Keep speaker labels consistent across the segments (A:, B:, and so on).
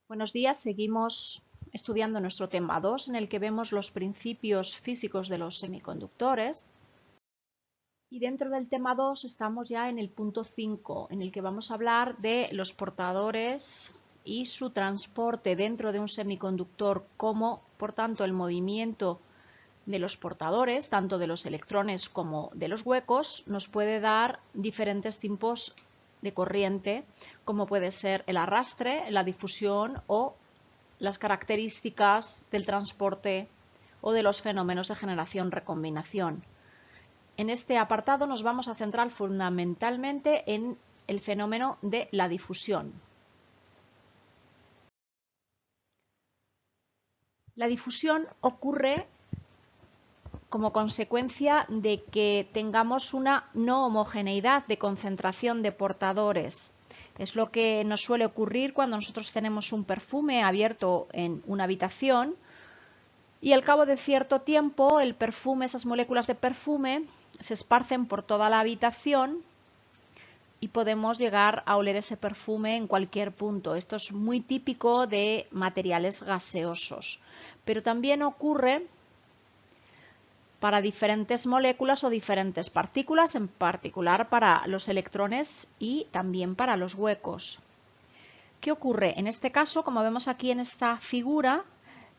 A: Buenos días, seguimos estudiando nuestro tema 2 en el que vemos los principios físicos de los semiconductores. Y dentro del tema 2 estamos ya en el punto 5, en el que vamos a hablar de los portadores y su transporte dentro de un semiconductor, como por tanto el movimiento de los portadores, tanto de los electrones como de los huecos, nos puede dar diferentes tipos de corriente, como puede ser el arrastre, la difusión o las características del transporte o de los fenómenos de generación-recombinación. En este apartado nos vamos a centrar fundamentalmente en el fenómeno de la difusión. La difusión ocurre como consecuencia de que tengamos una no homogeneidad de concentración de portadores. Es lo que nos suele ocurrir cuando nosotros tenemos un perfume abierto en una habitación y al cabo de cierto tiempo el perfume, esas moléculas de perfume, se esparcen por toda la habitación y podemos llegar a oler ese perfume en cualquier punto. Esto es muy típico de materiales gaseosos, pero también ocurre para diferentes moléculas o diferentes partículas, en particular para los electrones y también para los huecos. ¿Qué ocurre? En este caso, como vemos aquí en esta figura,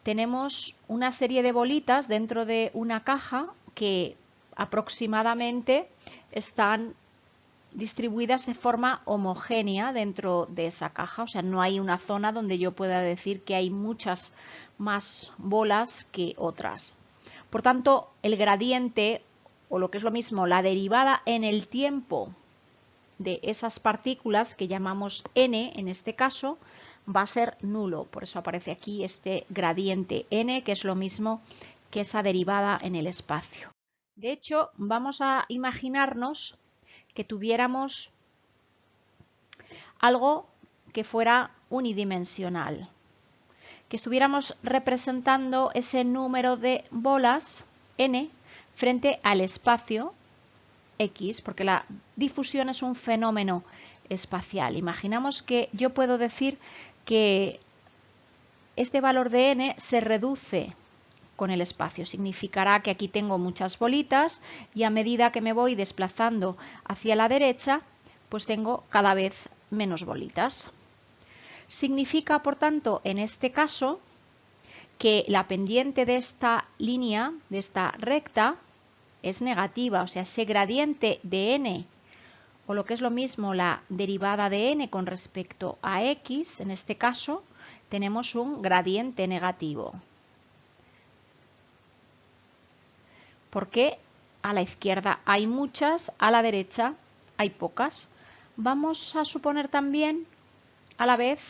A: tenemos una serie de bolitas dentro de una caja que aproximadamente están distribuidas de forma homogénea dentro de esa caja, o sea, no hay una zona donde yo pueda decir que hay muchas más bolas que otras. Por tanto, el gradiente, o lo que es lo mismo, la derivada en el tiempo de esas partículas que llamamos n, en este caso, va a ser nulo. Por eso aparece aquí este gradiente n, que es lo mismo que esa derivada en el espacio. De hecho, vamos a imaginarnos que tuviéramos algo que fuera unidimensional, que estuviéramos representando ese número de bolas n frente al espacio x, porque la difusión es un fenómeno espacial. Imaginamos que yo puedo decir que este valor de n se reduce con el espacio. Significará que aquí tengo muchas bolitas y a medida que me voy desplazando hacia la derecha, pues tengo cada vez menos bolitas. Significa, por tanto, en este caso, que la pendiente de esta línea, de esta recta, es negativa, o sea, ese gradiente de n, o lo que es lo mismo la derivada de n con respecto a x, en este caso, tenemos un gradiente negativo. Porque a la izquierda hay muchas, a la derecha hay pocas. Vamos a suponer también a la vez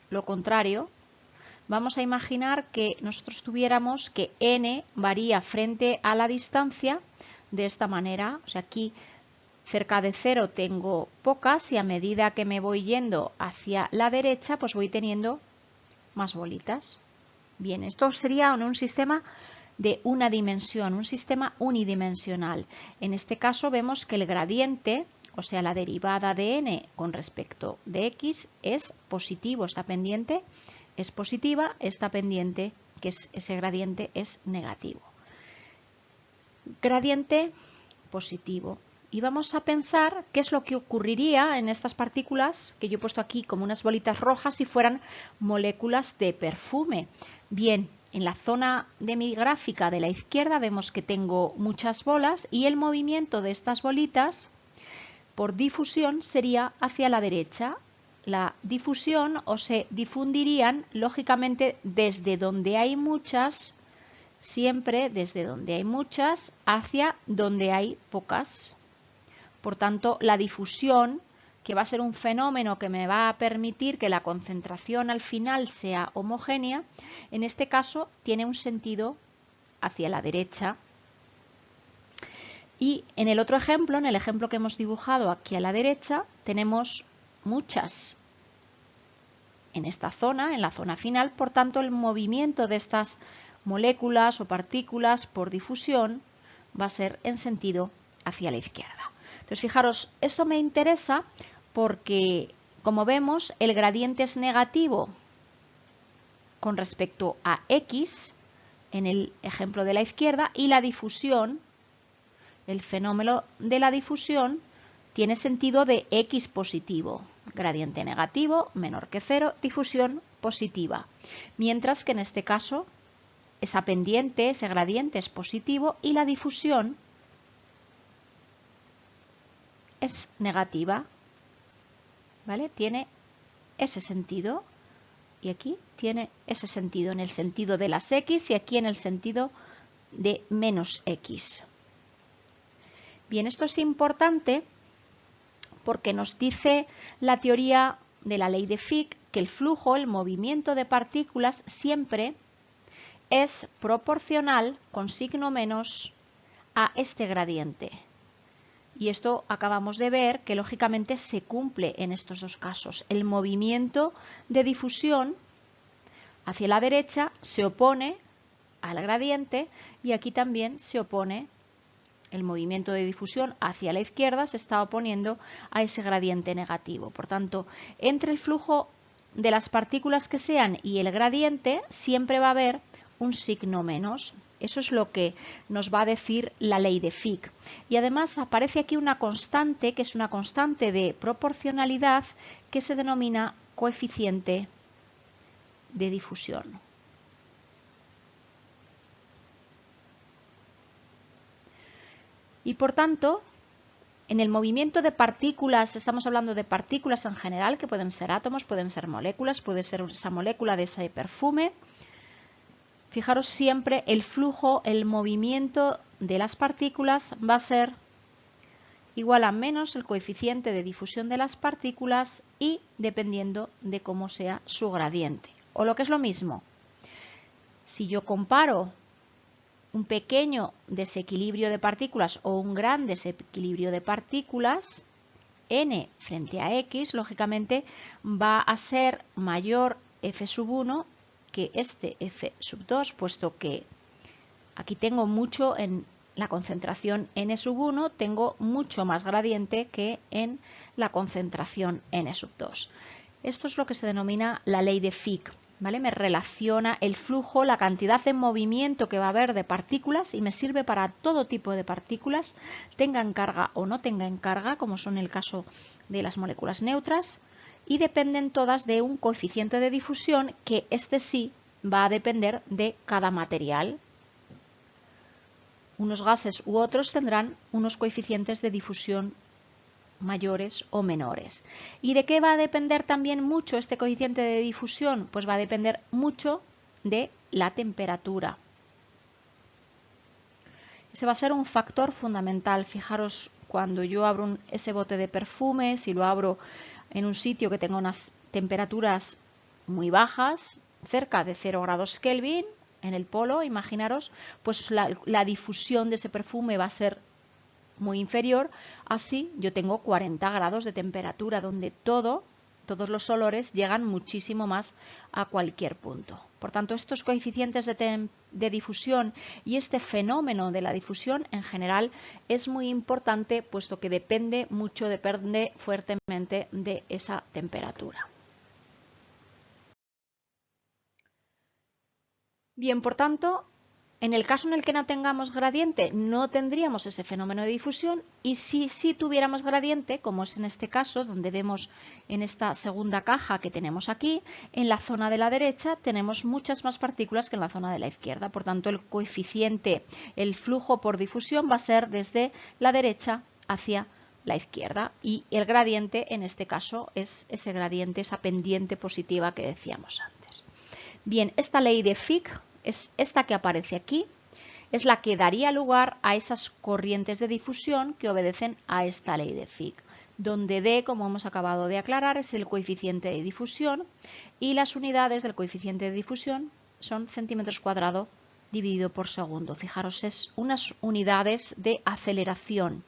A: lo contrario. Vamos a imaginar que nosotros tuviéramos que n varía frente a la distancia de esta manera. O sea, aquí cerca de 0 tengo pocas y a medida que me voy yendo hacia la derecha, pues voy teniendo más bolitas. Bien, esto sería un sistema de una dimensión, un sistema unidimensional. En este caso vemos que el gradiente, o sea, la derivada de n con respecto de x, es positivo. Esta pendiente es positiva, esta pendiente, que es ese gradiente, es negativo. Gradiente positivo. Y vamos a pensar qué es lo que ocurriría en estas partículas que yo he puesto aquí como unas bolitas rojas si fueran moléculas de perfume. Bien, en la zona de mi gráfica de la izquierda vemos que tengo muchas bolas y el movimiento de estas bolitas por difusión sería hacia la derecha. La difusión o se difundirían lógicamente desde donde hay muchas, siempre desde donde hay muchas hacia donde hay pocas. Por tanto, la difusión, que va a ser un fenómeno que me va a permitir que la concentración al final sea homogénea, en este caso tiene un sentido hacia la derecha. Y en el otro ejemplo, en el ejemplo que hemos dibujado aquí a la derecha, tenemos muchas en esta zona, en la zona final. Por tanto, el movimiento de estas moléculas o partículas por difusión va a ser en sentido hacia la izquierda. Entonces, fijaros, esto me interesa porque, como vemos, el gradiente es negativo con respecto a X en el ejemplo de la izquierda, y la difusión, el fenómeno de la difusión, tiene sentido de X positivo, gradiente negativo, menor que 0, difusión positiva. Mientras que en este caso esa pendiente, ese gradiente es positivo y la difusión es negativa, ¿vale? Tiene ese sentido y aquí tiene ese sentido, en el sentido de las X y aquí en el sentido de menos X. Bien, esto es importante porque nos dice la teoría de la ley de Fick que el flujo, el movimiento de partículas siempre es proporcional con signo menos a este gradiente. Y esto acabamos de ver que lógicamente se cumple en estos dos casos. El movimiento de difusión hacia la derecha se opone al gradiente y aquí también se opone el movimiento de difusión hacia la izquierda, se está oponiendo a ese gradiente negativo. Por tanto, entre el flujo de las partículas que sean y el gradiente siempre va a haber un signo menos. Eso es lo que nos va a decir la ley de Fick. Y además aparece aquí una constante, que es una constante de proporcionalidad, que se denomina coeficiente de difusión. Y por tanto, en el movimiento de partículas, estamos hablando de partículas en general, que pueden ser átomos, pueden ser moléculas, puede ser esa molécula de ese perfume. Fijaros siempre el flujo, el movimiento de las partículas va a ser igual a menos el coeficiente de difusión de las partículas y dependiendo de cómo sea su gradiente. O lo que es lo mismo, si yo comparo un pequeño desequilibrio de partículas o un gran desequilibrio de partículas, n frente a x, lógicamente va a ser mayor f(1) que este f(2), puesto que aquí tengo mucho en la concentración n(1), tengo mucho más gradiente que en la concentración n(2). Esto es lo que se denomina la ley de Fick, ¿vale? Me relaciona el flujo, la cantidad de movimiento que va a haber de partículas y me sirve para todo tipo de partículas, tengan carga o no tengan carga, como son el caso de las moléculas neutras, y dependen todas de un coeficiente de difusión que este sí va a depender de cada material. Unos gases u otros tendrán unos coeficientes de difusión mayores o menores. ¿Y de qué va a depender también mucho este coeficiente de difusión? Pues va a depender mucho de la temperatura. Ese va a ser un factor fundamental. Fijaros, cuando yo abro ese bote de perfume, si lo abro en un sitio que tenga unas temperaturas muy bajas, cerca de 0 grados Kelvin, en el polo, imaginaros, pues la difusión de ese perfume va a ser muy inferior. Así yo tengo 40 grados de temperatura, donde todos los olores llegan muchísimo más a cualquier punto. Por tanto, estos coeficientes de difusión y este fenómeno de la difusión en general es muy importante, puesto que depende fuertemente de esa temperatura. Bien, por tanto, en el caso en el que no tengamos gradiente, no tendríamos ese fenómeno de difusión, y si tuviéramos gradiente, como es en este caso, donde vemos en esta segunda caja que tenemos aquí, en la zona de la derecha tenemos muchas más partículas que en la zona de la izquierda. Por tanto, el coeficiente, el flujo por difusión va a ser desde la derecha hacia la izquierda, y el gradiente en este caso es ese gradiente, esa pendiente positiva que decíamos antes. Bien, esta ley de Fick es esta que aparece aquí, es la que daría lugar a esas corrientes de difusión que obedecen a esta ley de Fick, donde D, como hemos acabado de aclarar, es el coeficiente de difusión y las unidades del coeficiente de difusión son centímetros cuadrados dividido por segundo. Fijaros, es unas unidades de aceleración.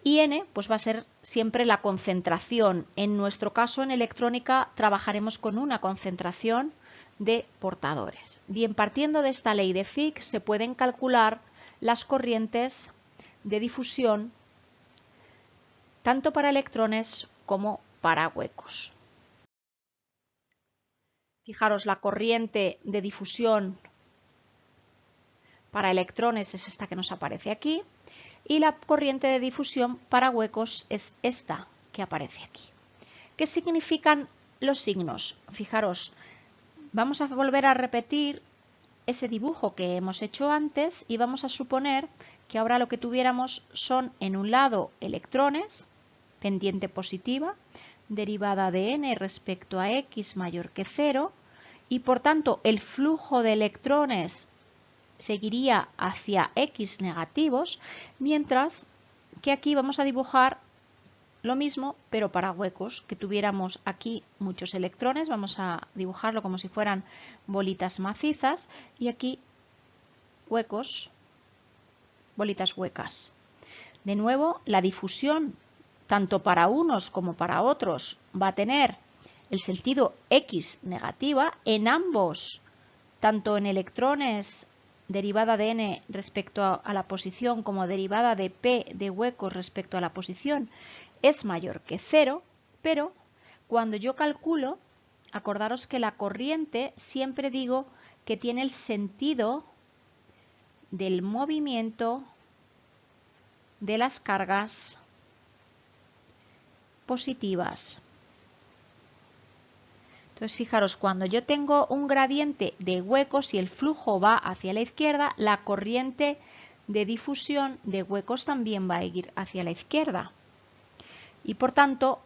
A: Y n pues va a ser siempre la concentración. En nuestro caso, en electrónica, trabajaremos con una concentración de portadores. Bien, partiendo de esta ley de Fick, se pueden calcular las corrientes de difusión tanto para electrones como para huecos. Fijaros, la corriente de difusión para electrones es esta que nos aparece aquí y la corriente de difusión para huecos es esta que aparece aquí. ¿Qué significan los signos? Fijaros, vamos a volver a repetir ese dibujo que hemos hecho antes y vamos a suponer que ahora lo que tuviéramos son en un lado electrones, pendiente positiva, derivada de n respecto a x mayor que 0 y por tanto el flujo de electrones seguiría hacia x negativos, mientras que aquí vamos a dibujar lo mismo, pero para huecos, que tuviéramos aquí muchos electrones, vamos a dibujarlo como si fueran bolitas macizas, y aquí huecos, bolitas huecas. De nuevo, la difusión, tanto para unos como para otros, va a tener el sentido x negativa en ambos, tanto en electrones derivada de n respecto a la posición como derivada de p de huecos respecto a la posición es mayor que 0, pero cuando yo calculo, acordaros que la corriente siempre digo que tiene el sentido del movimiento de las cargas positivas. Entonces, fijaros, cuando yo tengo un gradiente de huecos y el flujo va hacia la izquierda, la corriente de difusión de huecos también va a ir hacia la izquierda. Y por tanto,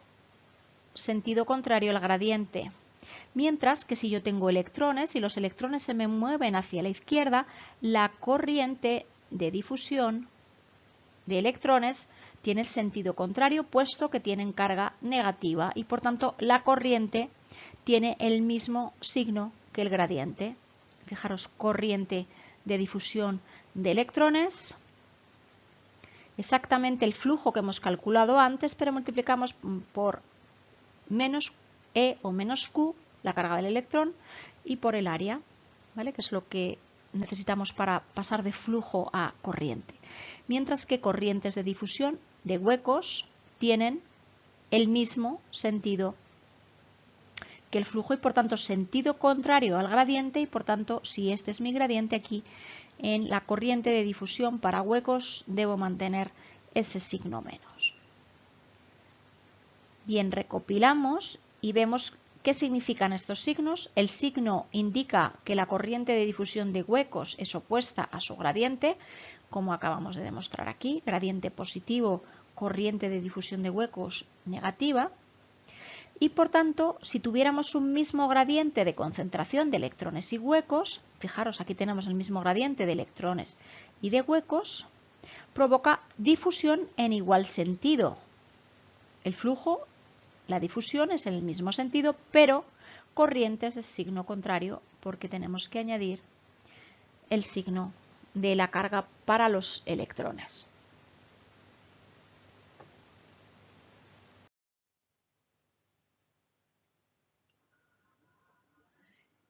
A: sentido contrario al gradiente. Mientras que si yo tengo electrones y los electrones se me mueven hacia la izquierda, la corriente de difusión de electrones tiene el sentido contrario, puesto que tienen carga negativa y por tanto la corriente tiene el mismo signo que el gradiente. Fijaros, corriente de difusión de electrones, exactamente el flujo que hemos calculado antes, pero multiplicamos por menos E o menos Q, la carga del electrón, y por el área, ¿vale? Que es lo que necesitamos para pasar de flujo a corriente. Mientras que corrientes de difusión de huecos tienen el mismo sentido que el flujo y por tanto sentido contrario al gradiente, y por tanto si este es mi gradiente, aquí en la corriente de difusión para huecos debo mantener ese signo menos. Bien, recopilamos y vemos qué significan estos signos. El signo indica que la corriente de difusión de huecos es opuesta a su gradiente, como acabamos de demostrar aquí, gradiente positivo, corriente de difusión de huecos negativa. Y por tanto, si tuviéramos un mismo gradiente de concentración de electrones y huecos, fijaros, aquí tenemos el mismo gradiente de electrones y de huecos, provoca difusión en igual sentido. El flujo, la difusión es en el mismo sentido, pero corrientes de signo contrario, porque tenemos que añadir el signo de la carga para los electrones.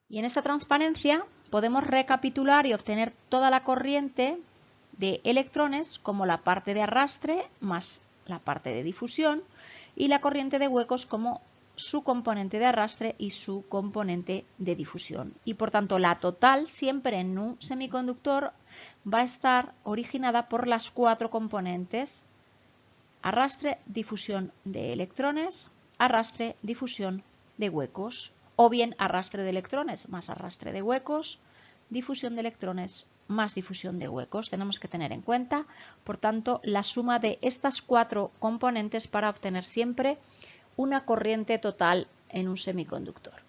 A: Y en esta transparencia podemos recapitular y obtener toda la corriente de electrones como la parte de arrastre más la parte de difusión y la corriente de huecos como su componente de arrastre y su componente de difusión. Y por tanto la total siempre en un semiconductor va a estar originada por las cuatro componentes: arrastre, difusión de electrones, arrastre, difusión de huecos, o bien arrastre de electrones más arrastre de huecos, difusión de electrones más difusión de huecos. Tenemos que tener en cuenta, por tanto, la suma de estas cuatro componentes para obtener siempre una corriente total en un semiconductor.